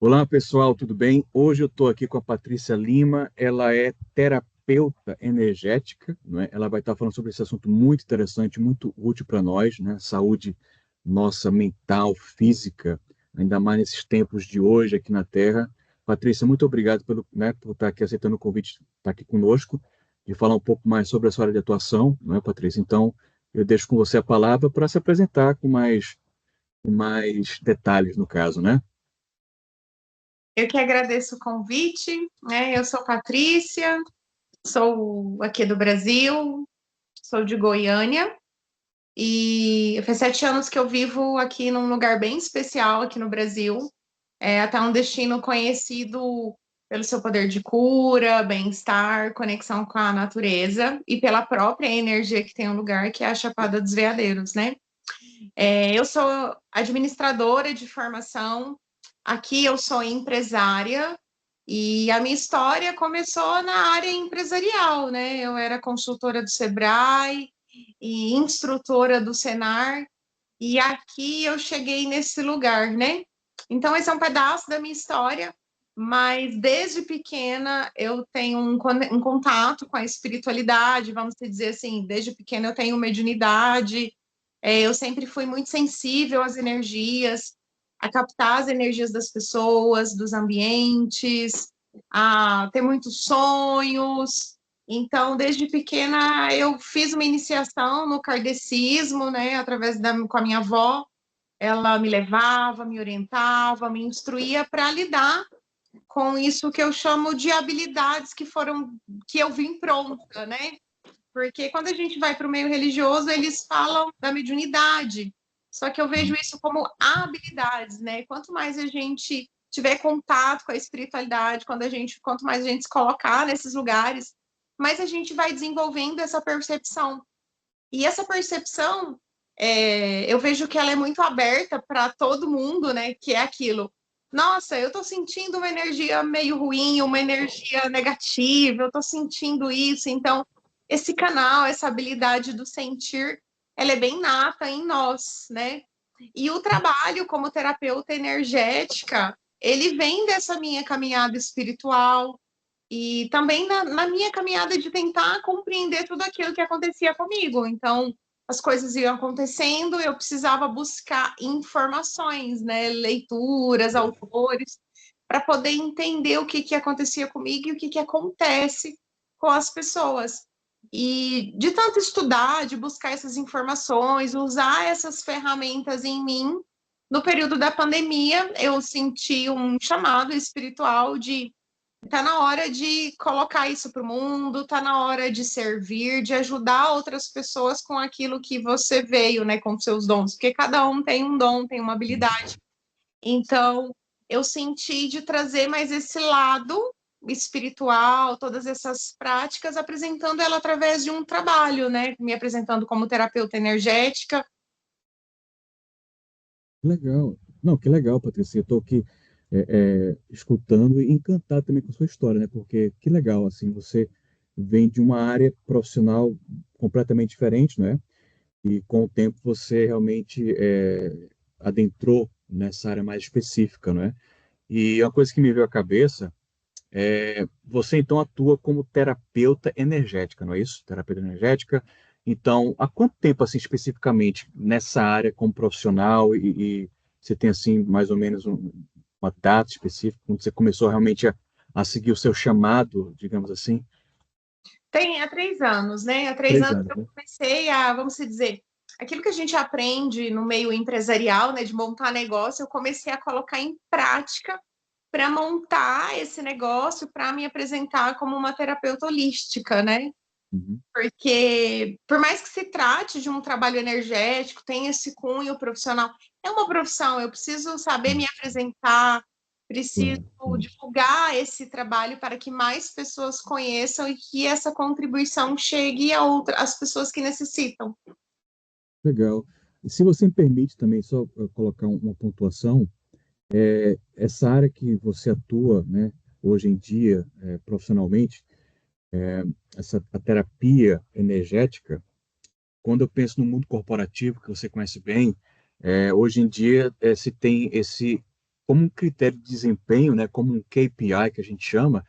Olá, pessoal, tudo bem? Hoje eu estou aqui com a Patrícia Lima. Ela é terapeuta energética, não é? Ela vai estar falando sobre esse assunto muito interessante, muito útil para nós, né? Saúde nossa mental, física, ainda mais nesses tempos de hoje aqui na Terra. Patrícia, muito obrigado por estar aqui aceitando o convite, estar aqui conosco, de falar um pouco mais sobre a sua área de atuação, não é, Patrícia? Então, eu deixo com você a palavra para se apresentar com mais detalhes, no caso, né? Eu que agradeço o convite, né? Eu sou Patrícia, sou aqui do Brasil, sou de Goiânia e faz 7 anos que eu vivo aqui num lugar bem especial aqui no Brasil. É até um destino conhecido pelo seu poder de cura, bem-estar, conexão com a natureza e pela própria energia que tem o lugar, que é a Chapada dos Veadeiros, né? Eu sou administradora de formação, aqui eu sou empresária e a minha história começou na área empresarial, né? Eu era consultora do Sebrae e instrutora do Senar, e aqui eu cheguei nesse lugar, né? Então, esse é um pedaço da minha história, mas desde pequena eu tenho um contato com a espiritualidade, vamos dizer assim, desde pequena eu tenho mediunidade, eu sempre fui muito sensível às energias, a captar as energias das pessoas, dos ambientes, a ter muitos sonhos. Então, desde pequena, eu fiz uma iniciação no kardecismo, né, com a minha avó. Ela me levava, me orientava, me instruía para lidar com isso que eu chamo de habilidades que eu vim pronta, né? Porque quando a gente vai para o meio religioso, eles falam da mediunidade. Só que eu vejo isso como habilidades, né? Quanto mais a gente tiver contato com a espiritualidade, quanto mais a gente se colocar nesses lugares, mais a gente vai desenvolvendo essa percepção. E essa percepção, eu vejo que ela é muito aberta para todo mundo, né? Que é aquilo. Nossa, eu estou sentindo uma energia meio ruim, uma energia negativa, eu estou sentindo isso. Então, esse canal, essa habilidade do sentir, ela é bem nata em nós, né? E o trabalho como terapeuta energética, ele vem dessa minha caminhada espiritual, e também na minha caminhada de tentar compreender tudo aquilo que acontecia comigo. Então, as coisas iam acontecendo, eu precisava buscar informações, né, leituras, autores, para poder entender o que acontecia comigo e o que acontece com as pessoas. E de tanto estudar, de buscar essas informações, usar essas ferramentas em mim, no período da pandemia, eu senti um chamado espiritual de tá na hora de colocar isso para o mundo, tá na hora de servir, de ajudar outras pessoas com aquilo que você veio, né, com seus dons, porque cada um tem um dom, tem uma habilidade. Então, eu senti de trazer mais esse lado espiritual, todas essas práticas, apresentando ela através de um trabalho, né, me apresentando como terapeuta energética. Legal. Não, que legal, Patrícia. Eu estou aqui escutando e encantado também com a sua história, né? Porque que legal, assim, você vem de uma área profissional completamente diferente, né? E com o tempo você realmente adentrou nessa área mais específica, não é? E uma coisa que me veio à cabeça você então atua como terapeuta energética, não é isso? Terapeuta energética. Então, há quanto tempo, assim, especificamente, nessa área como profissional e você tem, assim, mais ou menos uma data específica, quando você começou realmente a seguir o seu chamado, digamos assim? Tem há 3 anos, né? Há três Três anos anos, eu né? comecei a, vamos dizer, aquilo que a gente aprende no meio empresarial, né, de montar negócio, eu comecei a colocar em prática para montar esse negócio, para me apresentar como uma terapeuta holística, né? Uhum. Porque, por mais que se trate de um trabalho energético, tem esse cunho profissional, é uma profissão, eu preciso saber me apresentar, preciso Claro, claro. divulgar esse trabalho para que mais pessoas conheçam e que essa contribuição chegue às pessoas que necessitam. Legal. E se você me permite também só colocar uma pontuação, essa área que você atua, né, hoje em dia, profissionalmente, a terapia energética, quando eu penso no mundo corporativo, que você conhece bem, hoje em dia se tem como um critério de desempenho, né, como um KPI que a gente chama,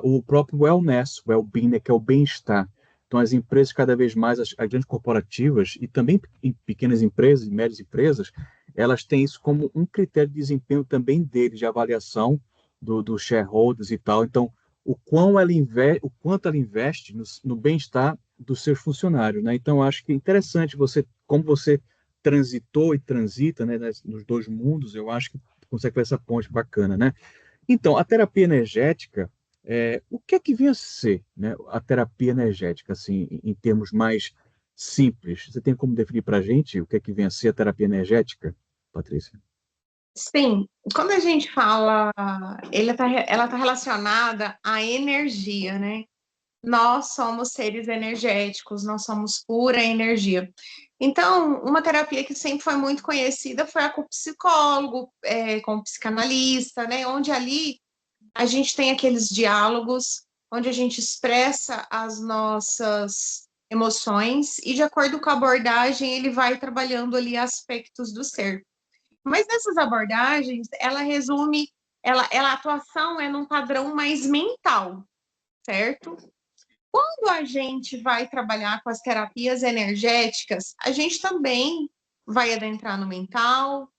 o próprio wellness, well-being, né, que é o bem-estar. Então, as empresas, cada vez mais, as grandes corporativas e também em pequenas empresas e médias empresas, elas têm isso como um critério de desempenho também deles, de avaliação dos shareholders e tal. Então, o quanto ela investe no bem-estar dos seus funcionários, né? Então, acho que é interessante como você transitou e transita, né, nos dois mundos, eu acho que consegue fazer essa ponte bacana, né? Então, a terapia energética, o que é que vem a ser, né, a terapia energética, assim, em termos mais simples? Você tem como definir para a gente o que é que vem a ser a terapia energética, Patrícia? Sim, quando a gente fala, ela tá relacionada à energia, né? Nós somos seres energéticos, nós somos pura energia. Então, uma terapia que sempre foi muito conhecida foi a com o psicólogo, com o psicanalista, né? Onde ali a gente tem aqueles diálogos, onde a gente expressa as nossas emoções e, de acordo com a abordagem, ele vai trabalhando ali aspectos do ser. Mas nessas abordagens, ela resume, a atuação é num padrão mais mental, certo? Quando a gente vai trabalhar com as terapias energéticas, a gente também vai adentrar no mental,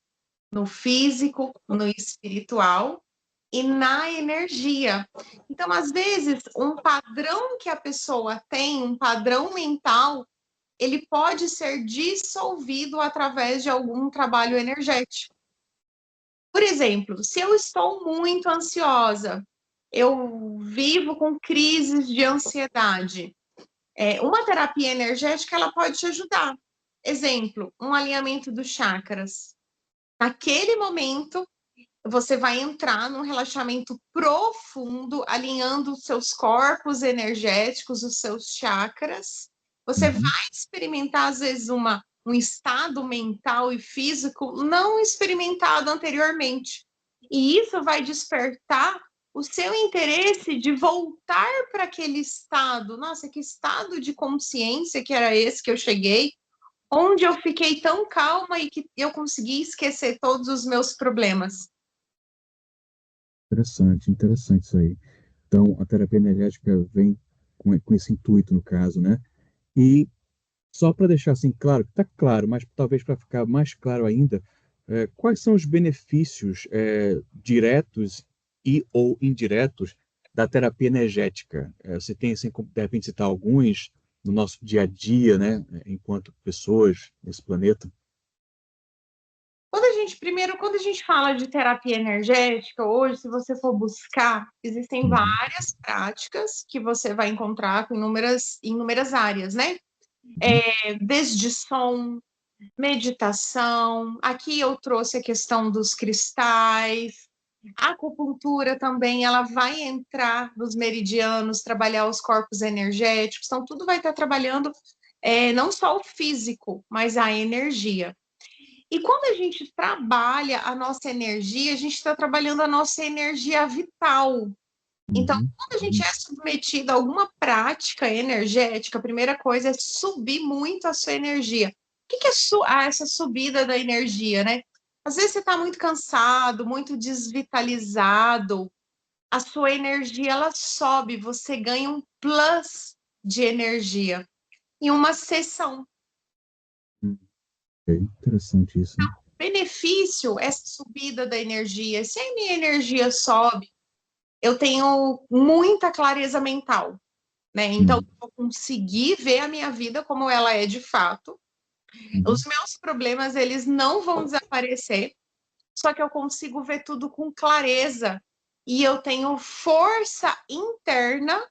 no físico, no espiritual e na energia. Então, às vezes, um padrão que a pessoa tem, um padrão mental, ele pode ser dissolvido através de algum trabalho energético. Por exemplo, se eu estou muito ansiosa, eu vivo com crises de ansiedade, uma terapia energética ela pode te ajudar. Exemplo, um alinhamento dos chakras. Naquele momento, você vai entrar num relaxamento profundo, alinhando os seus corpos energéticos, os seus chakras. Você Uhum. vai experimentar, às vezes, um estado mental e físico não experimentado anteriormente. E isso vai despertar o seu interesse de voltar para aquele estado. Nossa, que estado de consciência que era esse que eu cheguei, onde eu fiquei tão calma e que eu consegui esquecer todos os meus problemas. Interessante, interessante isso aí. Então, a terapia energética vem com esse intuito, no caso, né? E só para deixar assim claro, está claro, mas talvez para ficar mais claro ainda, quais são os benefícios diretos e ou indiretos da terapia energética? Você tem, assim, como, de repente, citar alguns no nosso dia a dia, né, enquanto pessoas nesse planeta? Quando a gente fala de terapia energética, hoje, se você for buscar, existem Uhum, várias práticas que você vai encontrar com inúmeras áreas, né? uhum, Desde som, meditação, aqui eu trouxe a questão dos cristais, a acupuntura também, ela vai entrar nos meridianos, trabalhar os corpos energéticos, então tudo vai estar trabalhando não só o físico, mas a energia. E quando a gente trabalha a nossa energia, a gente está trabalhando a nossa energia vital. Então, uhum, quando a gente uhum. é submetido a alguma prática energética, a primeira coisa é subir muito a sua energia. O que é essa subida da energia, né? Às vezes você está muito cansado, muito desvitalizado, a sua energia ela sobe, você ganha um plus de energia em uma sessão. Ok, interessante isso, né? Benefício essa subida da energia. Se a minha energia sobe, eu tenho muita clareza mental, né? Então, Uhum, eu vou conseguir ver a minha vida como ela é de fato. uhum. Os meus problemas, eles não vão desaparecer, só que eu consigo ver tudo com clareza e eu tenho força interna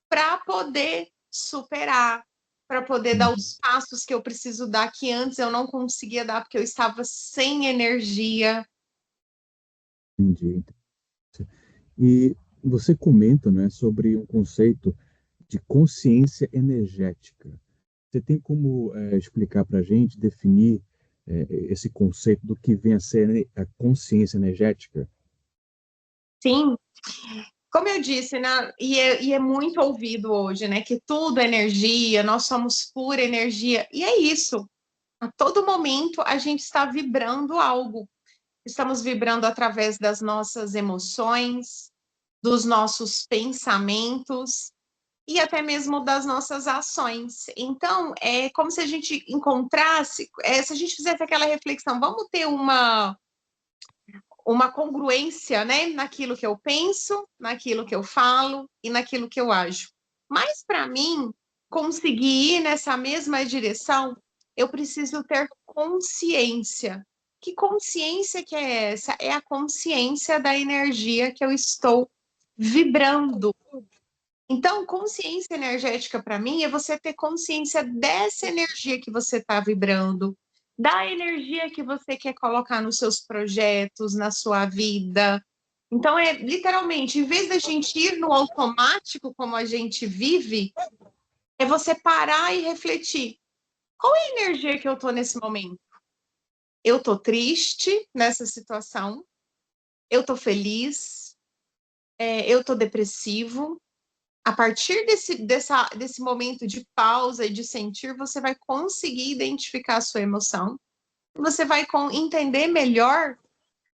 para poder superar, para poder dar Uhum. os passos que eu preciso dar que antes eu não conseguia dar porque eu estava sem energia. Entendi. E você comenta, né, sobre um conceito de consciência energética. Você tem como explicar para a gente, definir esse conceito do que vem a ser a consciência energética? Sim, como eu disse, né, e é muito ouvido hoje, né, que tudo é energia, nós somos pura energia, e é isso. A todo momento a gente está vibrando algo. estamos vibrando através das nossas emoções, dos nossos pensamentos e até mesmo das nossas ações. Então, é como se a gente encontrasse, se a gente fizesse aquela reflexão, vamos ter uma congruência, né, naquilo que eu penso, naquilo que eu falo e naquilo que eu ajo. Mas, para mim, conseguir ir nessa mesma direção, eu preciso ter consciência. Que consciência que é essa? É a consciência da energia que eu estou vibrando. Então, consciência energética para mim é você ter consciência dessa energia que você está vibrando, da energia que você quer colocar nos seus projetos, na sua vida. Então, é literalmente, em vez da gente ir no automático como a gente vive, é você parar e refletir. Qual é a energia que eu estou nesse momento? Eu estou triste nessa situação? Eu estou feliz? Eu estou depressivo? A partir desse momento de pausa e de sentir, você vai conseguir identificar a sua emoção, você vai entender melhor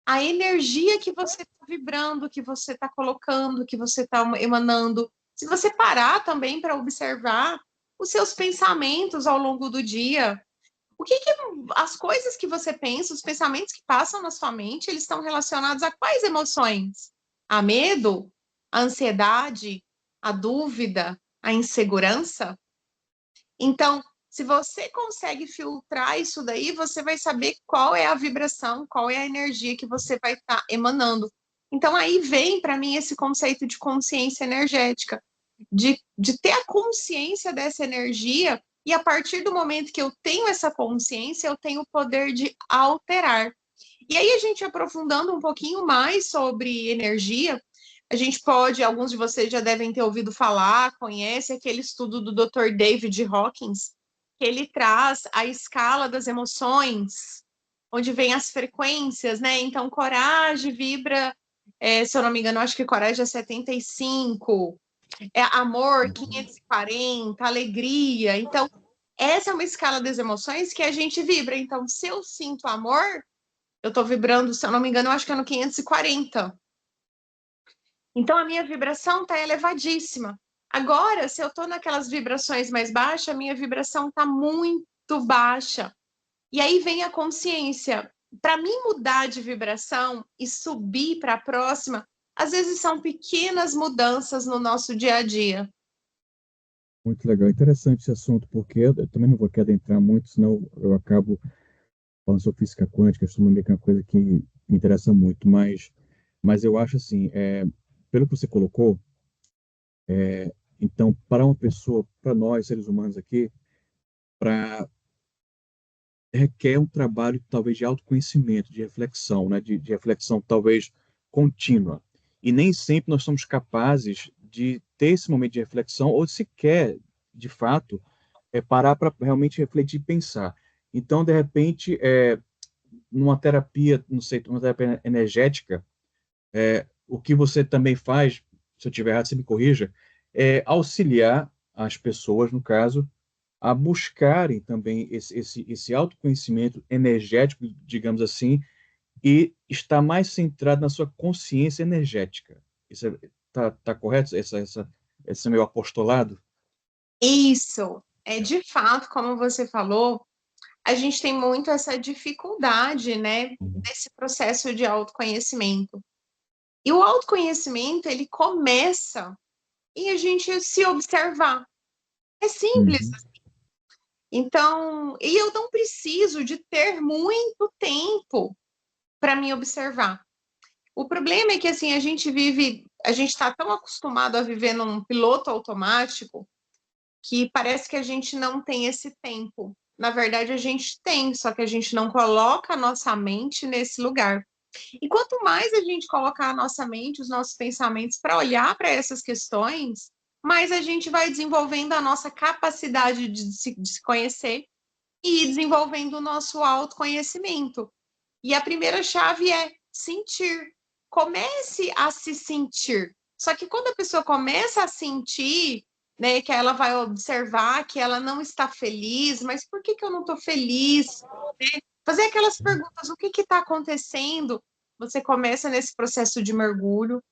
a energia que você está vibrando, que você está colocando, que você está emanando. Se você parar também para observar os seus pensamentos ao longo do dia, as coisas que você pensa, os pensamentos que passam na sua mente, eles estão relacionados a quais emoções? A medo? A ansiedade? A dúvida? A insegurança? Então, se você consegue filtrar isso daí, você vai saber qual é a vibração, qual é a energia que você vai estar emanando. Então, aí vem para mim esse conceito de consciência energética, de ter a consciência dessa energia, e a partir do momento que eu tenho essa consciência, eu tenho o poder de alterar. E aí, a gente aprofundando um pouquinho mais sobre energia, a gente pode, alguns de vocês já devem ter ouvido falar, conhece aquele estudo do Dr. David Hawkins, que ele traz a escala das emoções, onde vem as frequências, né? Então, coragem vibra, se eu não me engano, acho que coragem é 75, amor 540, alegria. Então, essa é uma escala das emoções que a gente vibra. Então, se eu sinto amor, eu estou vibrando, se eu não me engano, eu acho que é no 540. Então, a minha vibração está elevadíssima. Agora, se eu estou naquelas vibrações mais baixas, a minha vibração está muito baixa. E aí vem a consciência. Para mim mudar de vibração e subir para a próxima, às vezes são pequenas mudanças no nosso dia a dia. Muito legal. Interessante esse assunto, porque eu também não vou aqui adentrar muito, senão eu acabo falando sobre física quântica, astronomia, que é uma coisa que me interessa muito, mas eu acho assim, pelo que você colocou, então, para uma pessoa, para nós, seres humanos aqui, para requer um trabalho talvez de autoconhecimento, de reflexão, né? De reflexão talvez contínua. E nem sempre nós somos capazes de ter esse momento de reflexão ou sequer, de fato, parar para realmente refletir e pensar. Então, de repente, numa terapia, não sei, uma terapia energética, o que você também faz, se eu estiver errado, você me corrija, é auxiliar as pessoas, no caso, a buscarem também esse autoconhecimento energético, digamos assim, e estar mais centrado na sua consciência energética. Isso tá correto? Esse é meu apostolado? Isso, de fato, como você falou, a gente tem muito essa dificuldade, né, Uhum. desse processo de autoconhecimento. E o autoconhecimento, ele começa em a gente se observar. É simples. Uhum. Então, e eu não preciso de ter muito tempo para me observar. O problema é que assim a gente está tão acostumado a viver num piloto automático que parece que a gente não tem esse tempo. Na verdade, a gente tem, só que a gente não coloca a nossa mente nesse lugar. E quanto mais a gente colocar a nossa mente, os nossos pensamentos para olhar para essas questões, mais a gente vai desenvolvendo a nossa capacidade de se conhecer e ir desenvolvendo o nosso autoconhecimento. E a primeira chave é sentir. Comece a se sentir. Só que quando a pessoa começa a sentir, né, que ela vai observar que ela não está feliz, mas por que eu não estou feliz? fazer aquelas perguntas, o que está acontecendo? Você começa nesse processo de mergulho,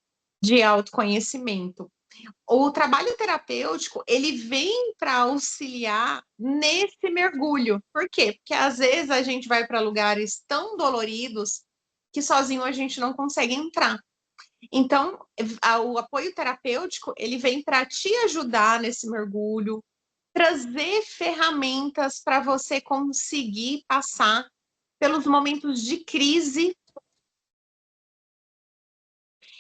de autoconhecimento. O trabalho terapêutico, ele vem para auxiliar nesse mergulho. Por quê? Porque às vezes a gente vai para lugares tão doloridos que sozinho a gente não consegue entrar. Então, o apoio terapêutico, ele vem para te ajudar nesse mergulho, trazer ferramentas para você conseguir passar pelos momentos de crise.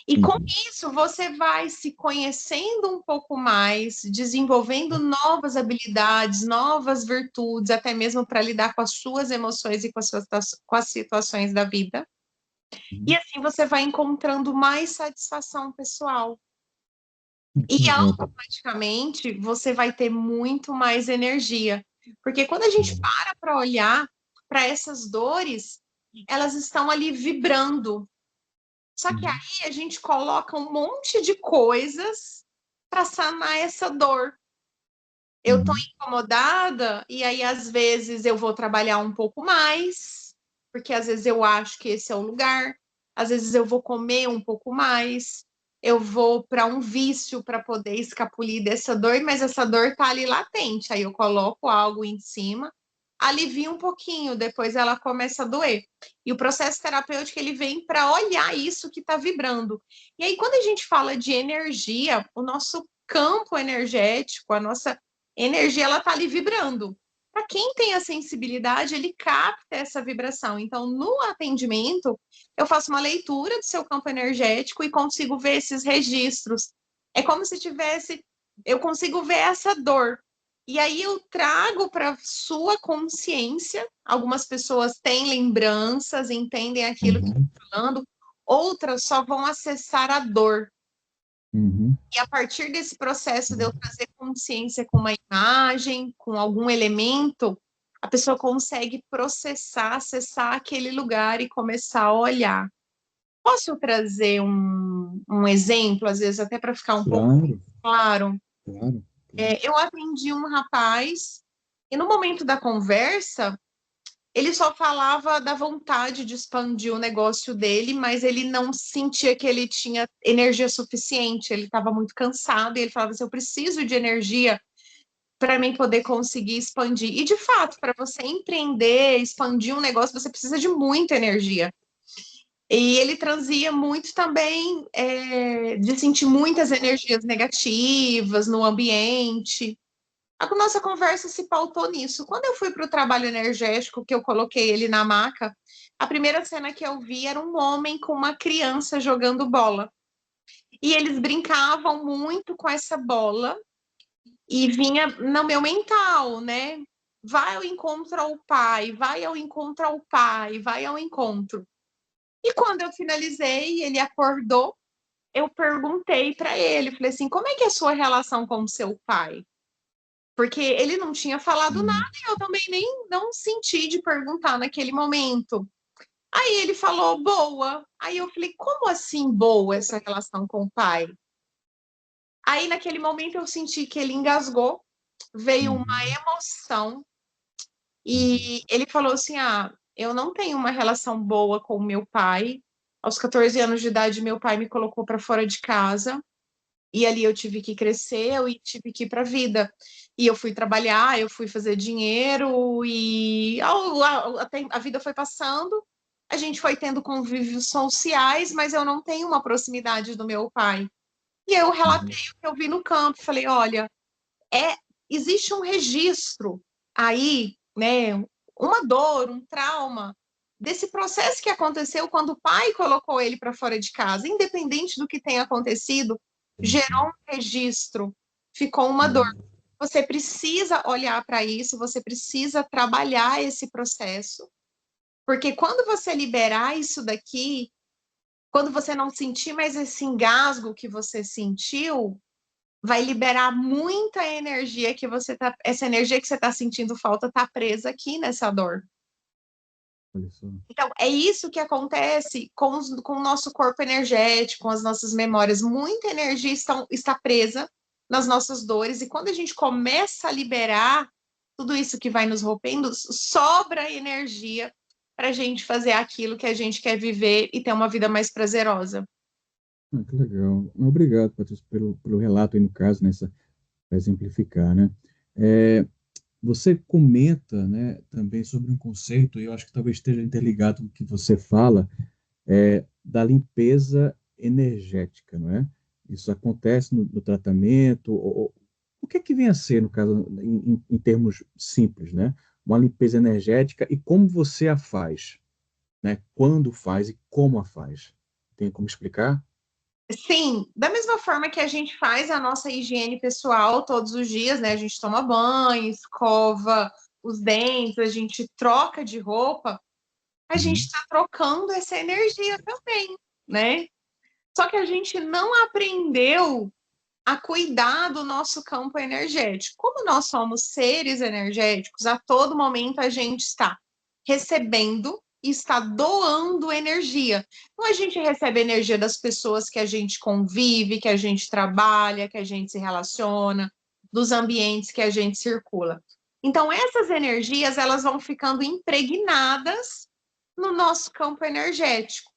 E com isso, você vai se conhecendo um pouco mais, desenvolvendo novas habilidades, novas virtudes, até mesmo para lidar com as suas emoções e com as situações da vida. E assim você vai encontrando mais satisfação pessoal. E automaticamente você vai ter muito mais energia. Porque quando a gente para olhar para essas dores, elas estão ali vibrando. Só que aí a gente coloca um monte de coisas para sanar essa dor. Eu estou incomodada e aí às vezes eu vou trabalhar um pouco mais, porque às vezes eu acho que esse é o lugar, às vezes eu vou comer um pouco mais, eu vou para um vício para poder escapulir dessa dor, mas essa dor está ali latente, aí eu coloco algo em cima, alivia um pouquinho, depois ela começa a doer. E o processo terapêutico, ele vem para olhar isso que está vibrando. E aí, quando a gente fala de energia, o nosso campo energético, a nossa energia, ela está ali vibrando. Para quem tem a sensibilidade, ele capta essa vibração. Então, no atendimento, eu faço uma leitura do seu campo energético e consigo ver esses registros. É como se tivesse, eu consigo ver essa dor. E aí eu trago para sua consciência. Algumas pessoas têm lembranças, entendem aquilo que eu estou falando, outras só vão acessar a dor. E a partir desse processo de eu trazer consciência com uma imagem, com algum elemento, a pessoa consegue processar, acessar aquele lugar e começar a olhar. Posso trazer um exemplo, às vezes, até para ficar um pouco claro? Claro. Eu atendi um rapaz e no momento da conversa, ele só falava da vontade de expandir o negócio dele, mas ele não sentia que ele tinha energia suficiente, ele estava muito cansado e ele falava assim, eu preciso de energia para mim poder conseguir expandir. E, de fato, para você empreender, expandir um negócio, você precisa de muita energia. E ele trazia muito também de sentir muitas energias negativas no ambiente. A nossa conversa se pautou nisso. Quando eu fui para o trabalho energético, que eu coloquei ele na maca, a primeira cena que eu vi era um homem com uma criança jogando bola. E eles brincavam muito com essa bola e vinha no meu mental, né? Vai ao encontro ao pai, vai ao encontro ao pai, vai ao encontro. E quando eu finalizei, ele acordou, eu perguntei para ele, falei assim, como é que é a sua relação com o seu pai? Porque ele não tinha falado nada e eu também nem não senti de perguntar naquele momento. Aí ele falou, boa. Aí eu falei, como assim boa essa relação com o pai? Aí naquele momento eu senti que ele engasgou, veio uma emoção e ele falou assim, eu não tenho uma relação boa com o meu pai. Aos 14 anos de idade, meu pai me colocou para fora de casa. E ali eu tive que crescer, eu tive que ir para a vida. E eu fui trabalhar, eu fui fazer dinheiro, e a vida foi passando, a gente foi tendo convívios sociais, mas eu não tenho uma proximidade do meu pai. E eu relatei o que eu vi no campo, falei, olha, existe um registro aí, né, uma dor, um trauma, desse processo que aconteceu quando o pai colocou ele para fora de casa, independente do que tenha acontecido, gerou um registro, ficou uma dor. Você precisa olhar para isso, você precisa trabalhar esse processo, porque quando você liberar isso daqui, quando você não sentir mais esse engasgo que você sentiu, vai liberar muita energia que você tá, essa energia que você está sentindo falta está presa aqui nessa dor. Então, é isso que acontece com o nosso corpo energético, com as nossas memórias. Muita energia está presa nas nossas dores, e quando a gente começa a liberar tudo isso que vai nos rompendo, sobra energia para a gente fazer aquilo que a gente quer viver e ter uma vida mais prazerosa. Que legal. Obrigado, Patrícia, pelo relato aí no caso, nessa, para exemplificar, né? É, você comenta, né, também sobre um conceito, e eu acho que talvez esteja interligado com o que você fala, da limpeza energética, não é? Isso acontece no tratamento, o que é que vem a ser, no caso, em termos simples, né? Uma limpeza energética e como você a faz, né? Quando faz e como a faz. Tem como explicar? Sim, da mesma forma que a gente faz a nossa higiene pessoal todos os dias, né? A gente toma banho, escova os dentes, a gente troca de roupa, a gente Uhum, está trocando essa energia também, né? Só que a gente não aprendeu a cuidar do nosso campo energético. Como nós somos seres energéticos, a todo momento a gente está recebendo e está doando energia. Então a gente recebe energia das pessoas que a gente convive, que a gente trabalha, que a gente se relaciona, dos ambientes que a gente circula. Então essas energias elas vão ficando impregnadas no nosso campo energético.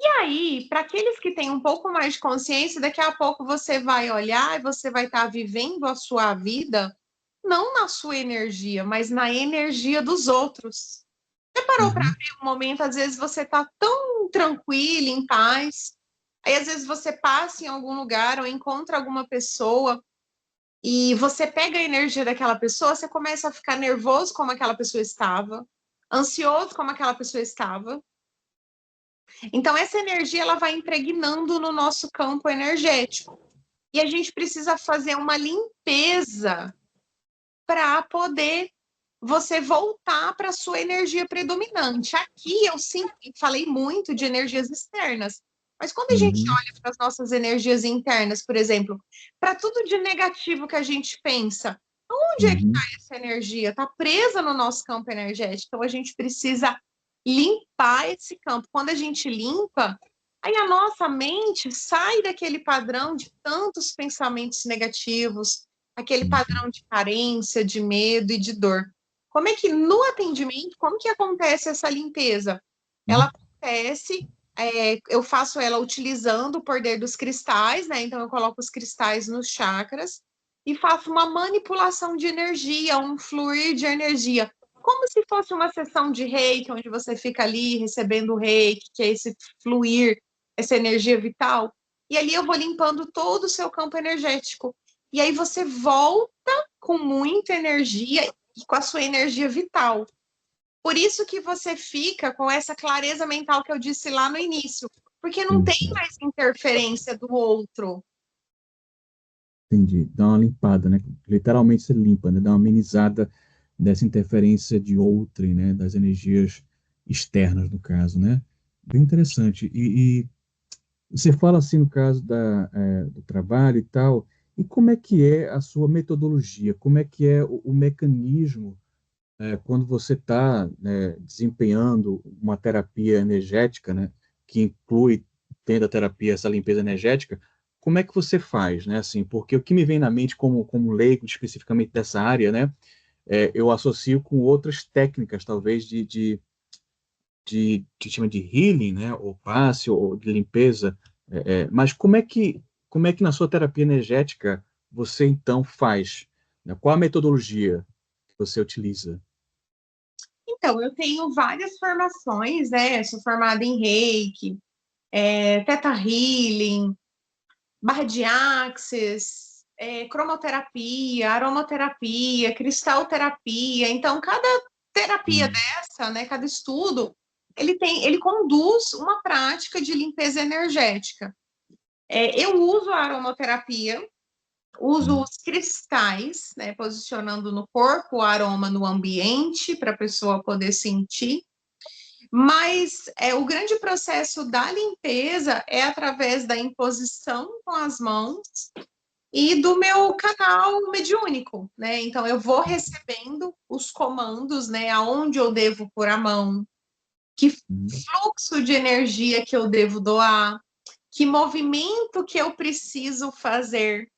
E aí, para aqueles que têm um pouco mais de consciência, daqui a pouco você vai olhar e você vai estar vivendo a sua vida não na sua energia, mas na energia dos outros. Você parou para uhum, ver um momento, às vezes você está tão tranquilo, em paz, aí às vezes você passa em algum lugar ou encontra alguma pessoa e você pega a energia daquela pessoa, você começa a ficar nervoso como aquela pessoa estava, ansioso como aquela pessoa estava. Então, essa energia ela vai impregnando no nosso campo energético. E a gente precisa fazer uma limpeza para poder você voltar para a sua energia predominante. Aqui eu sempre falei muito de energias externas, mas quando a gente uhum, olha para as nossas energias internas, por exemplo, para tudo de negativo que a gente pensa, onde é que está uhum, essa energia? Está presa no nosso campo energético. Então a gente precisa limpar esse campo. Quando a gente limpa, aí a nossa mente sai daquele padrão de tantos pensamentos negativos, aquele uhum, padrão de carência, de medo e de dor. Como é que no atendimento, como que acontece essa limpeza? Ela uhum, acontece, eu faço ela utilizando o poder dos cristais, né? Então eu coloco os cristais nos chakras e faço uma manipulação de energia, um fluir de energia, como se fosse uma sessão de reiki, onde você fica ali recebendo o reiki, que é esse fluir, essa energia vital. E ali eu vou limpando todo o seu campo energético. E aí você volta com muita energia e com a sua energia vital. Por isso que você fica com essa clareza mental que eu disse lá no início, porque não sim, tem sim. mais interferência do outro. Entendi. Dá uma limpada, né? Literalmente você limpa, né? Dá uma amenizada dessa interferência de outrem, né? Das energias externas, no caso, né? Bem interessante. E você fala assim no caso do trabalho e tal, e como é que é a sua metodologia? Como é que é o mecanismo quando você está, né, desempenhando uma terapia energética, né, que inclui, tendo a terapia, essa limpeza energética, como é que você faz, né, assim, porque o que me vem na mente como leigo, especificamente dessa área, né, eu associo com outras técnicas, talvez, de chama de healing, né, ou passe, ou de limpeza, mas como é que na sua terapia energética você, então, faz? Né? Qual a metodologia que você utiliza? Então, eu tenho várias formações, né? Eu sou formada em Reiki, Theta Healing, barra de Axis, cromoterapia, aromaterapia, cristalterapia. Então, cada terapia Hum, dessa, né, cada estudo, ele conduz uma prática de limpeza energética. Eu uso a aromaterapia, uso hum, os cristais, né, posicionando no corpo o aroma no ambiente para a pessoa poder sentir. Mas o grande processo da limpeza é através da imposição com as mãos e do meu canal mediúnico, né? Então eu vou recebendo os comandos, né? Aonde eu devo pôr a mão, que hum, fluxo de energia que eu devo doar, que movimento que eu preciso fazer.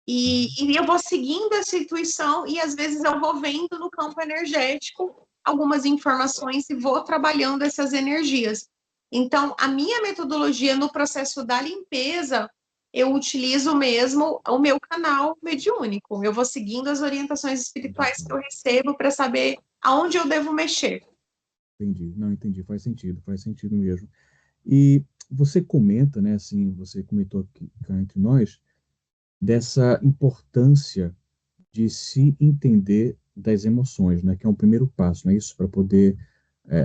E eu vou seguindo essa intuição e às vezes eu vou vendo no campo energético algumas informações e vou trabalhando essas energias. Então, a minha metodologia no processo da limpeza, eu utilizo mesmo o meu canal mediúnico. Eu vou seguindo as orientações espirituais que eu recebo para saber aonde eu devo mexer. Entendi. Não, entendi. Faz sentido mesmo. E você comenta, né, assim, você comentou aqui cá entre nós, dessa importância de se entender das emoções, né, que é um primeiro passo, não é isso? Para poder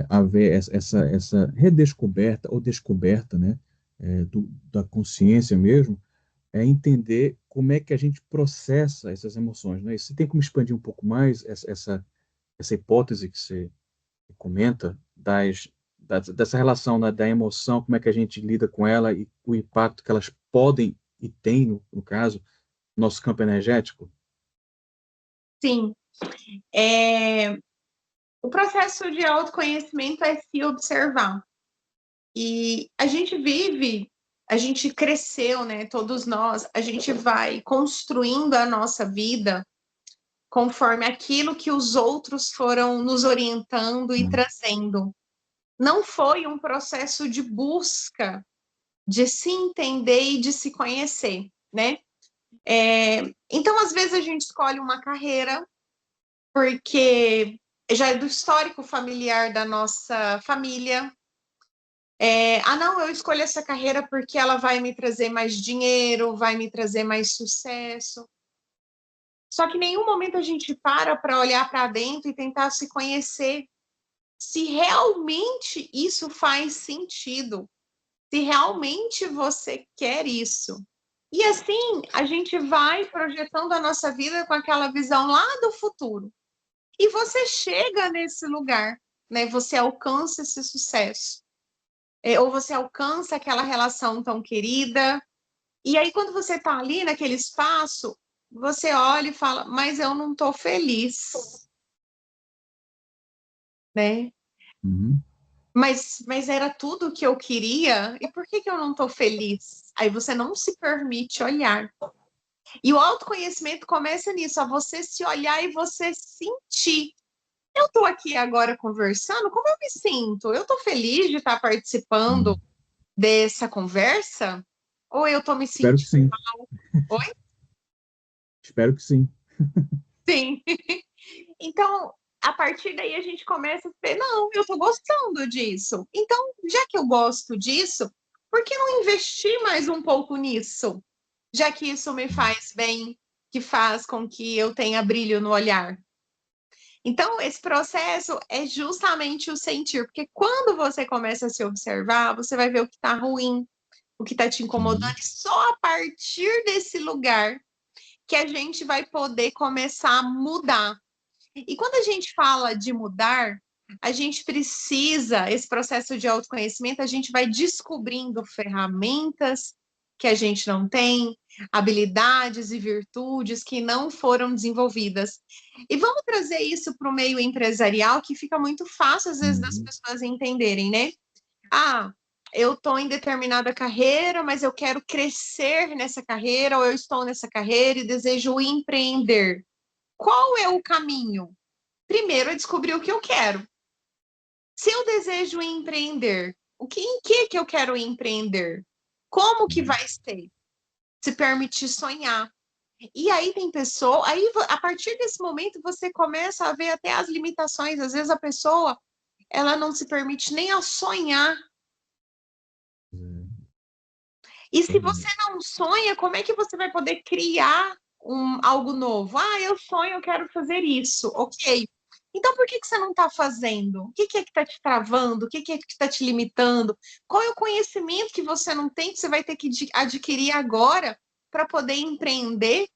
haver essa redescoberta ou descoberta, né, da consciência mesmo, é entender como é que a gente processa essas emoções, né? E você tem como expandir um pouco mais essa hipótese que você comenta dessa relação, né, da emoção, como é que a gente lida com ela e o impacto que elas podem e têm, no caso, no nosso campo energético? Sim, é, o processo de autoconhecimento é se observar. E a gente vive, a gente cresceu, né? Todos nós, a gente vai construindo a nossa vida conforme aquilo que os outros foram nos orientando e Hum. trazendo. Não foi um processo de busca de se entender e de se conhecer, né? Então, às vezes, a gente escolhe uma carreira porque já é do histórico familiar da nossa família. Não, eu escolho essa carreira porque ela vai me trazer mais dinheiro, vai me trazer mais sucesso. Só que em nenhum momento a gente para olhar para dentro e tentar se conhecer, se realmente isso faz sentido, se realmente você quer isso. E assim, a gente vai projetando a nossa vida com aquela visão lá do futuro. E você chega nesse lugar, né? Você alcança esse sucesso. Ou você alcança aquela relação tão querida. E aí, quando você está ali naquele espaço, você olha e fala, mas eu não estou feliz, né? Uhum. Mas era tudo o que eu queria, e por que que eu não estou feliz? Aí você não se permite olhar. E o autoconhecimento começa nisso, a você se olhar e você sentir. Eu estou aqui agora conversando, como eu me sinto? Eu estou feliz de estar participando Hum. dessa conversa? Ou eu estou me Espero que sentindo sim. mal? Oi? Espero que sim. Sim. Então, a partir daí a gente começa a ver, não, eu estou gostando disso. Então, já que eu gosto disso, por que não investir mais um pouco nisso? Já que isso me faz bem, que faz com que eu tenha brilho no olhar. Então, esse processo é justamente o sentir, porque quando você começa a se observar, você vai ver o que está ruim, o que está te incomodando, Uhum. e só a partir desse lugar que a gente vai poder começar a mudar. E quando a gente fala de mudar, a gente precisa, esse processo de autoconhecimento, a gente vai descobrindo ferramentas que a gente não tem, habilidades e virtudes que não foram desenvolvidas. E vamos trazer isso para o meio empresarial, que fica muito fácil, às vezes, das Uhum. pessoas entenderem, né? Ah, eu estou em determinada carreira, mas eu quero crescer nessa carreira, ou eu estou nessa carreira e desejo empreender. Qual é o caminho? Primeiro é descobrir o que eu quero. Se eu desejo empreender, em que eu quero empreender? Como que Uhum. vai ser? Se permitir sonhar. E aí tem pessoa, aí a partir desse momento você começa a ver até as limitações. Às vezes a pessoa, ela não se permite nem a sonhar. E se você Verdade. não sonha, como é que você vai poder criar algo novo? Ah, eu sonho, eu quero fazer isso. Ok. Então, por que que você não está fazendo? O que que é que está te travando? O que que é que está te limitando? Qual é o conhecimento que você não tem que você vai ter que adquirir agora para poder empreender?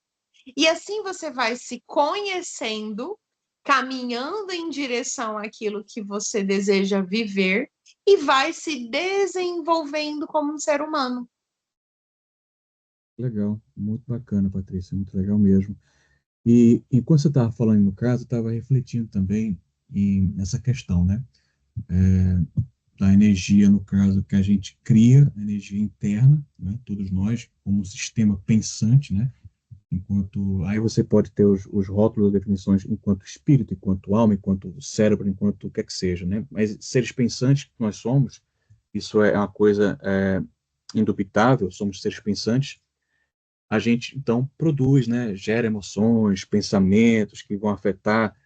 E assim você vai se conhecendo, caminhando em direção àquilo que você deseja viver e vai se desenvolvendo como um ser humano. Legal. Muito bacana, Patrícia. Muito legal mesmo. E enquanto você estava falando no caso, eu estava refletindo também nessa questão, né? Da energia, no caso, que a gente cria, a energia interna, né? Todos nós, como um sistema pensante, né? Aí você pode ter os rótulos, as definições enquanto espírito, enquanto alma, enquanto cérebro, enquanto o que é que seja, né? Mas seres pensantes que nós somos, isso é uma coisa indubitável, somos seres pensantes. A gente então produz, né? Gera emoções, pensamentos que vão afetar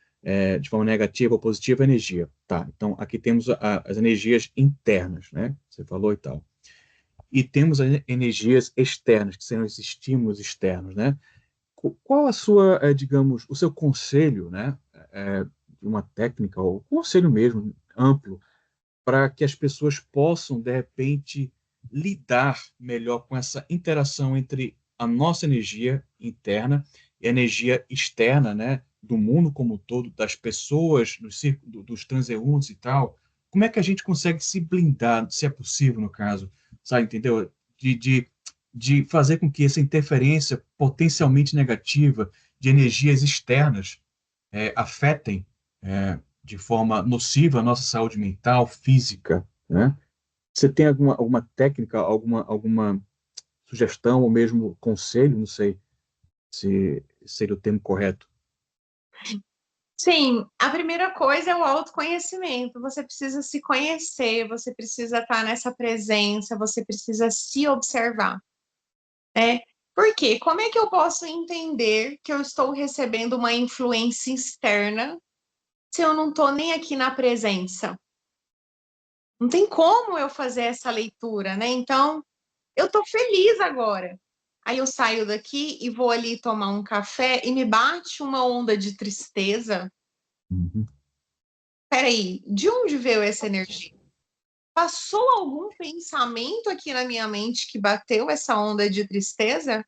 de forma negativa ou positiva a energia. Tá, então aqui temos as energias internas, né? Você falou e tal. E temos as energias externas, que são os estímulos externos, né? Qual a sua, digamos, o seu conselho, né, de uma técnica, ou conselho mesmo, amplo, para que as pessoas possam, de repente, lidar melhor com essa interação entre a nossa energia interna e a energia externa, né, do mundo como um todo, das pessoas, dos transeuntes e tal? Como é que a gente consegue se blindar, se é possível, no caso, sabe, entendeu? De, de, de fazer com que essa interferência potencialmente negativa de energias externas afetem de forma nociva a nossa saúde mental, física, né? Você tem alguma técnica, alguma sugestão ou mesmo conselho, não sei se seria o termo correto. Sim, a primeira coisa é o autoconhecimento. Você precisa se conhecer, você precisa estar nessa presença, você precisa se observar, né? Por quê? Como é que eu posso entender que eu estou recebendo uma influência externa se eu não estou nem aqui na presença? Não tem como eu fazer essa leitura, né? Então, eu estou feliz agora. Aí eu saio daqui e vou ali tomar um café e me bate uma onda de tristeza. Uhum. Peraí, de onde veio essa energia? Passou algum pensamento aqui na minha mente que bateu essa onda de tristeza?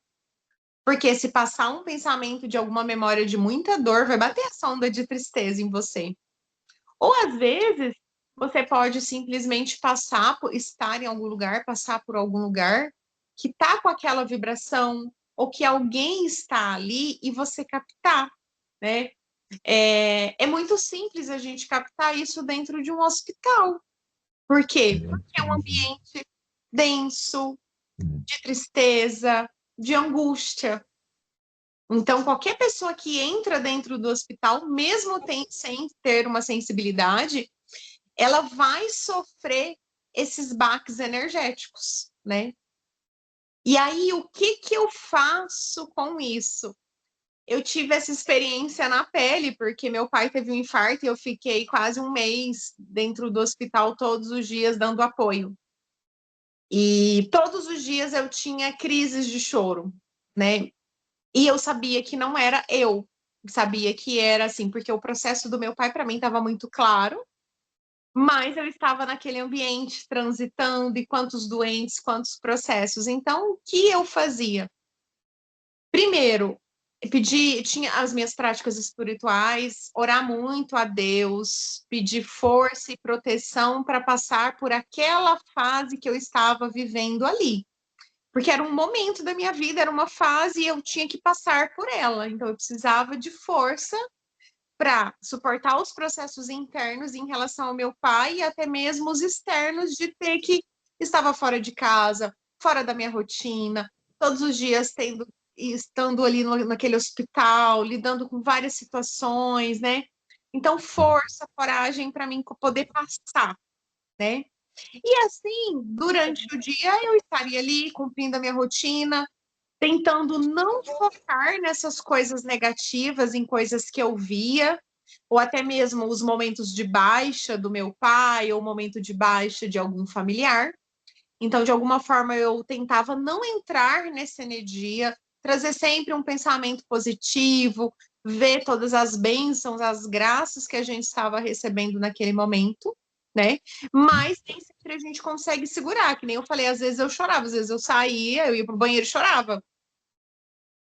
Porque se passar um pensamento de alguma memória de muita dor, vai bater essa onda de tristeza em você. Ou às vezes, você pode simplesmente passar por estar em algum lugar, passar por algum lugar que está com aquela vibração, ou que alguém está ali e você captar, né? É muito simples a gente captar isso dentro de um hospital. Por quê? Porque é um ambiente denso, de tristeza, de angústia. Então, qualquer pessoa que entra dentro do hospital, mesmo sem ter uma sensibilidade, ela vai sofrer esses baques energéticos, né? E aí, o que que eu faço com isso? Eu tive essa experiência na pele, porque meu pai teve um infarto e eu fiquei quase um mês dentro do hospital todos os dias dando apoio. E todos os dias eu tinha crises de choro, né? E eu sabia que não era eu, sabia que era assim, porque o processo do meu pai para mim estava muito claro, mas eu estava naquele ambiente transitando e quantos doentes, quantos processos. Então, o que eu fazia? Primeiro, tinha as minhas práticas espirituais, orar muito a Deus, pedir força e proteção para passar por aquela fase que eu estava vivendo ali. Porque era um momento da minha vida, era uma fase e eu tinha que passar por ela. Então, eu precisava de força para suportar os processos internos em relação ao meu pai e até mesmo os externos de ter que estava fora de casa, fora da minha rotina, todos os dias estando ali naquele hospital, lidando com várias situações, né? Então, força, coragem para mim poder passar, né? E assim, durante o dia eu estaria ali cumprindo a minha rotina, tentando não focar nessas coisas negativas, em coisas que eu via, ou até mesmo os momentos de baixa do meu pai, ou o momento de baixa de algum familiar. Então, de alguma forma, eu tentava não entrar nessa energia, trazer sempre um pensamento positivo, ver todas as bênçãos, as graças que a gente estava recebendo naquele momento, né? Mas nem sempre a gente consegue segurar, que nem eu falei, às vezes eu chorava, às vezes eu saía, eu ia pro banheiro e chorava.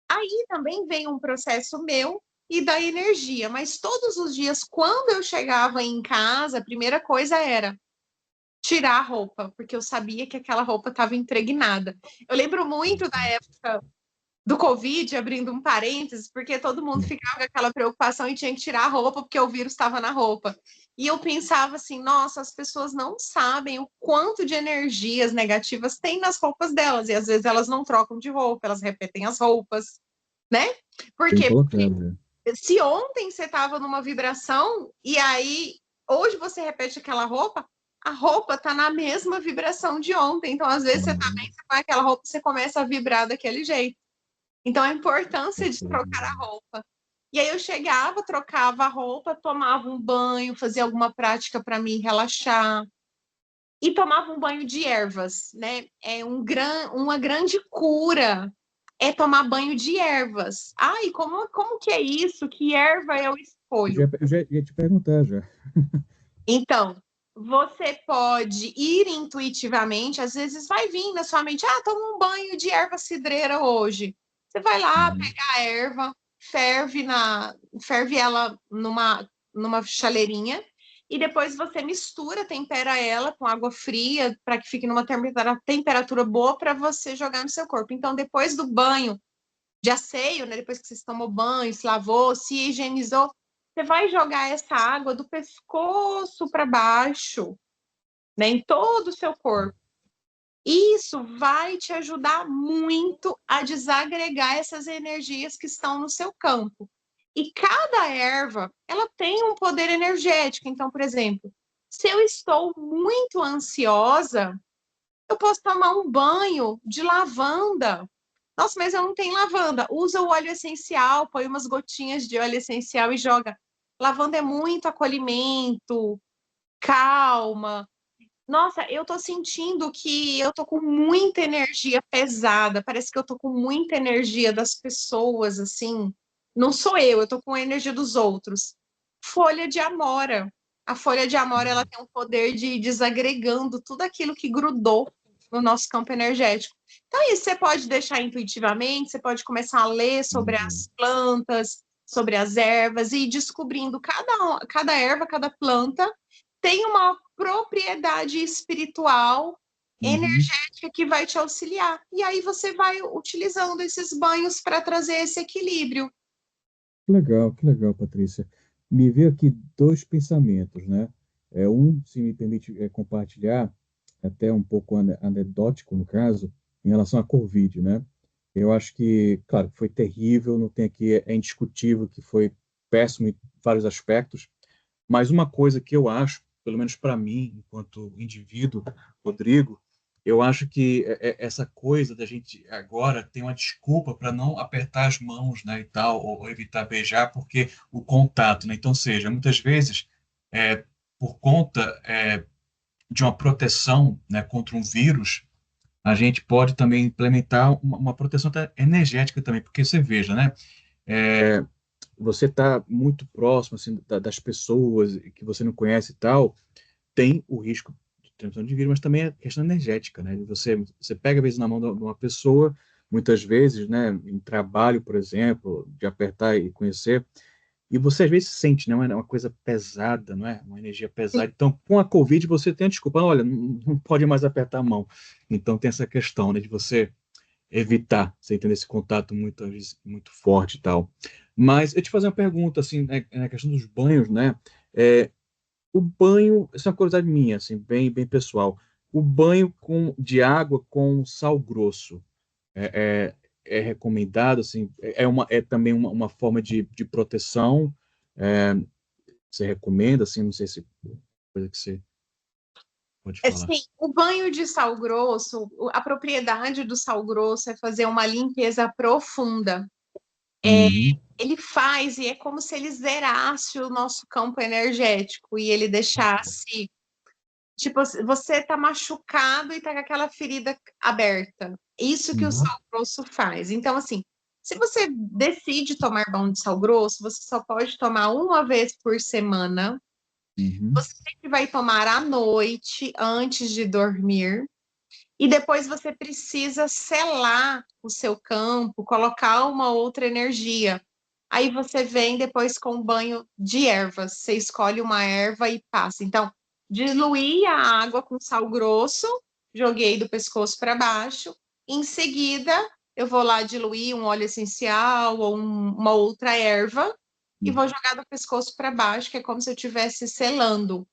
Aí também vem um processo meu e da energia, mas todos os dias, quando eu chegava em casa, a primeira coisa era tirar a roupa, porque eu sabia que aquela roupa estava impregnada. Eu lembro muito da época do Covid, abrindo um parênteses, porque todo mundo ficava com aquela preocupação e tinha que tirar a roupa porque o vírus estava na roupa. E eu pensava assim, nossa, as pessoas não sabem o quanto de energias negativas tem nas roupas delas, e às vezes elas não trocam de roupa, elas repetem as roupas, né? Por Bem quê? colocado, né? Se ontem você estava numa vibração e aí hoje você repete aquela roupa, a roupa tá na mesma vibração de ontem. Então, às vezes, você tá bem, Uhum. você põe aquela roupa, você começa a vibrar daquele jeito. Então, a importância de trocar a Uhum. roupa. E aí eu chegava, trocava a roupa, tomava um banho, fazia alguma prática para me relaxar. E tomava um banho de ervas, né? Uma grande cura é tomar banho de ervas. Ai, como que é isso? Que erva eu escolho? Eu já ia te perguntar já. Então, você pode ir intuitivamente, às vezes vai vir na sua mente, toma um banho de erva cidreira hoje. Você vai lá, Uhum. pega a erva, ferve ela numa chaleirinha, e depois você mistura, tempera ela com água fria, para que fique numa temperatura boa para você jogar no seu corpo. Então, depois do banho de asseio, né, depois que você tomou banho, se lavou, se higienizou, você vai jogar essa água do pescoço para baixo, né, em todo o seu corpo. Isso vai te ajudar muito a desagregar essas energias que estão no seu campo. E cada erva, ela tem um poder energético. Então, por exemplo, se eu estou muito ansiosa, eu posso tomar um banho de lavanda. Nossa, mas eu não tenho lavanda. Usa o óleo essencial, põe umas gotinhas de óleo essencial e joga. Lavanda é muito acolhimento, calma. Nossa, eu tô sentindo que eu tô com muita energia pesada. Parece que eu tô com muita energia das pessoas, assim. Não sou eu tô com a energia dos outros. Folha de amora. A folha de amora, ela tem um poder de ir desagregando tudo aquilo que grudou no nosso campo energético. Então, isso você pode deixar intuitivamente, você pode começar a ler sobre Uhum. as plantas, sobre as ervas, e ir descobrindo cada erva, cada planta tem uma propriedade espiritual, Uhum. energética que vai te auxiliar. E aí você vai utilizando esses banhos para trazer esse equilíbrio. Que legal, Patrícia. Me veio aqui dois pensamentos, né? Se me permite compartilhar, até um pouco anedótico no caso, em relação à Covid, né? Eu acho que, claro, foi terrível, não tem aqui, é indiscutível que foi péssimo em vários aspectos, mas uma coisa que eu acho, pelo menos para mim, enquanto indivíduo, Rodrigo, eu acho que essa coisa da gente agora tem uma desculpa para não apertar as mãos, né, e tal, ou evitar beijar, porque o contato, né? Então, seja, muitas vezes, por conta de uma proteção, né, contra um vírus, a gente pode também implementar uma proteção até energética também, porque você veja, né? Você está muito próximo assim, das pessoas que você não conhece e tal, tem o risco de transmissão de vírus, mas também a questão energética, né? Você pega às vezes na mão de uma pessoa, muitas vezes, né, em trabalho, por exemplo, de apertar e conhecer, e você às vezes sente, né, uma coisa pesada, não é? Uma energia pesada. Então, com a Covid, você tem a desculpa, olha, não pode mais apertar a mão. Então, tem essa questão, né, de você evitar, você entender esse contato muito, às vezes, muito forte e tal. Mas eu te fazer uma pergunta, assim, né, na questão dos banhos, né? É, o banho, isso é uma curiosidade minha, assim, bem pessoal. O banho de água com sal grosso é recomendado, assim, é também uma forma de proteção. É, você recomenda, assim, não sei se coisa que você pode falar. Sim, o banho de sal grosso, a propriedade do sal grosso é fazer uma limpeza profunda. Uhum, Ele faz e é como se ele zerasse o nosso campo energético e ele deixasse. Tipo, você tá machucado e tá com aquela ferida aberta. Isso que o uhum, sal grosso faz. Então, assim, se você decide tomar banho de sal grosso, você só pode tomar uma vez por semana. uhum, Você sempre vai tomar à noite, antes de dormir. E depois você precisa selar o seu campo, colocar uma outra energia. Aí você vem depois com um banho de ervas. Você escolhe uma erva e passa. Então, diluí a água com sal grosso, joguei do pescoço para baixo. Em seguida, eu vou lá diluir um óleo essencial ou uma outra erva e uhum. vou jogar do pescoço para baixo, que é como se eu estivesse selando.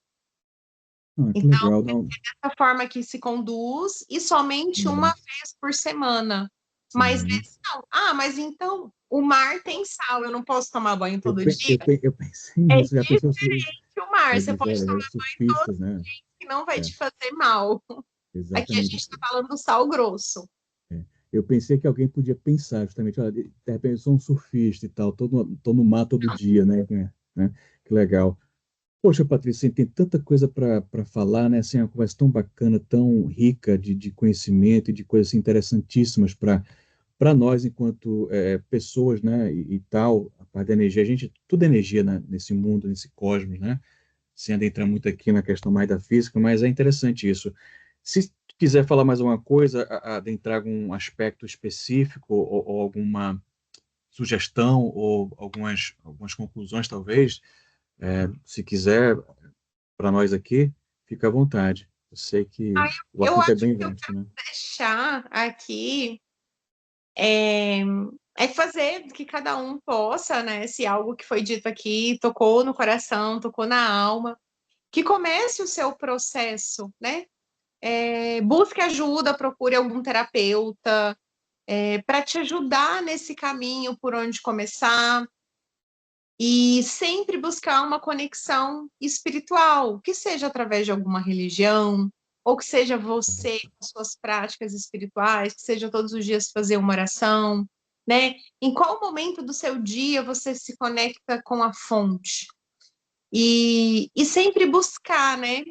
Ah, que Então, legal. Não, a forma que se conduz e somente uma é, vez por semana. Mais sim. vezes não. Mas então o mar tem sal, eu não posso tomar banho Eu, todo pe- dia. eu, pe- eu pensei É nisso, já pensou se diferente o mar, é você pode tomar surfistas, né? que não vai É, te fazer mal. Aqui a gente exatamente. está falando do sal grosso. É. Eu pensei que alguém podia pensar justamente, olha, de repente eu sou um surfista e tal, tô no mar todo dia, né? Que legal. Poxa, Patrícia, assim, tem tanta coisa para falar, né? Assim, é uma conversa tão bacana, tão rica de conhecimento e de coisas assim, interessantíssimas para nós enquanto pessoas, né? E tal, a parte da energia, a gente, tudo é energia, né? Nesse mundo, nesse cosmos, né? Sem adentrar muito aqui na questão mais da física, mas é interessante isso. Se quiser falar mais alguma coisa, adentrar algum aspecto específico ou alguma sugestão ou algumas conclusões, talvez, se quiser, para nós aqui, fica à vontade. Eu sei que Aí o eu assunto é acho bem que eu vasto, né? deixar aqui é, é fazer que cada um possa, né? Se algo que foi dito aqui tocou no coração, tocou na alma, que comece o seu processo, né? Busque ajuda, procure algum terapeuta para te ajudar nesse caminho por onde começar e sempre buscar uma conexão espiritual, que seja através de alguma religião, ou que seja você com suas práticas espirituais, que seja todos os dias fazer uma oração, né? Em qual momento do seu dia você se conecta com a fonte? E sempre buscar, né?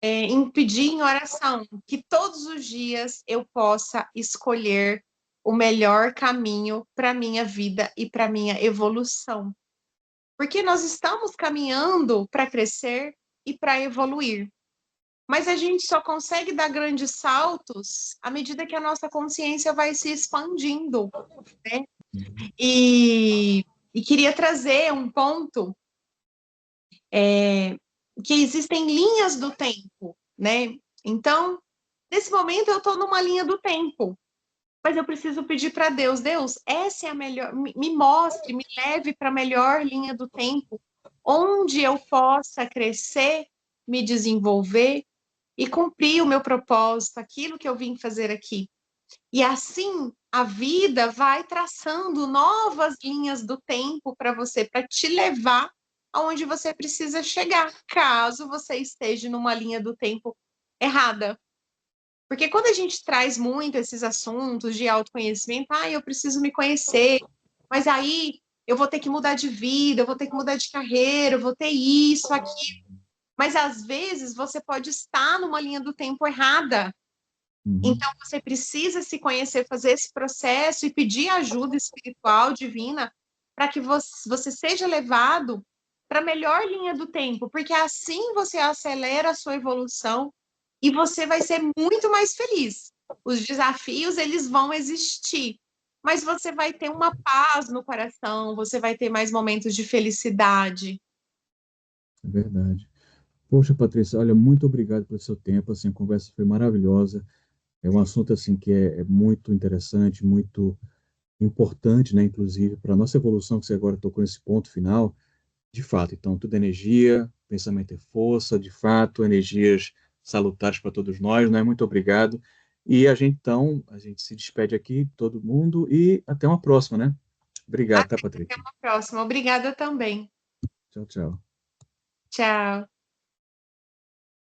Em pedir em oração, que todos os dias eu possa escolher o melhor caminho para minha vida e para minha evolução. Porque nós estamos caminhando para crescer e para evoluir. Mas a gente só consegue dar grandes saltos à medida que a nossa consciência vai se expandindo, né? E queria trazer um ponto que existem linhas do tempo, né? Então, nesse momento eu estou numa linha do tempo, mas eu preciso pedir para Deus, Deus, essa é a melhor, me mostre, me leve para a melhor linha do tempo, onde eu possa crescer, me desenvolver e cumprir o meu propósito, aquilo que eu vim fazer aqui. E assim a vida vai traçando novas linhas do tempo para você, para te levar aonde você precisa chegar, caso você esteja numa linha do tempo errada. Porque quando a gente traz muito esses assuntos de autoconhecimento, eu preciso me conhecer, mas aí eu vou ter que mudar de vida, eu vou ter que mudar de carreira, eu vou ter isso, aqui. Mas às vezes você pode estar numa linha do tempo errada. Uhum, Então você precisa se conhecer, fazer esse processo e pedir ajuda espiritual, divina, para que você seja levado para a melhor linha do tempo, porque assim você acelera a sua evolução e você vai ser muito mais feliz. Os desafios, eles vão existir, mas você vai ter uma paz no coração, você vai ter mais momentos de felicidade. é verdade. Poxa, Patrícia, olha, muito obrigado pelo seu tempo, assim, a conversa foi maravilhosa. É um assunto, assim, que é muito interessante, muito importante, né, inclusive, para a nossa evolução, que você agora tocou nesse ponto final. De fato, então, tudo é energia, pensamento é força, de fato, energias salutares para todos nós, né? Muito obrigado. E então, a gente se despede aqui, todo mundo, e até uma próxima, né? Obrigado, tá, Até Patrícia? uma próxima. Obrigada também. Tchau, tchau. Tchau.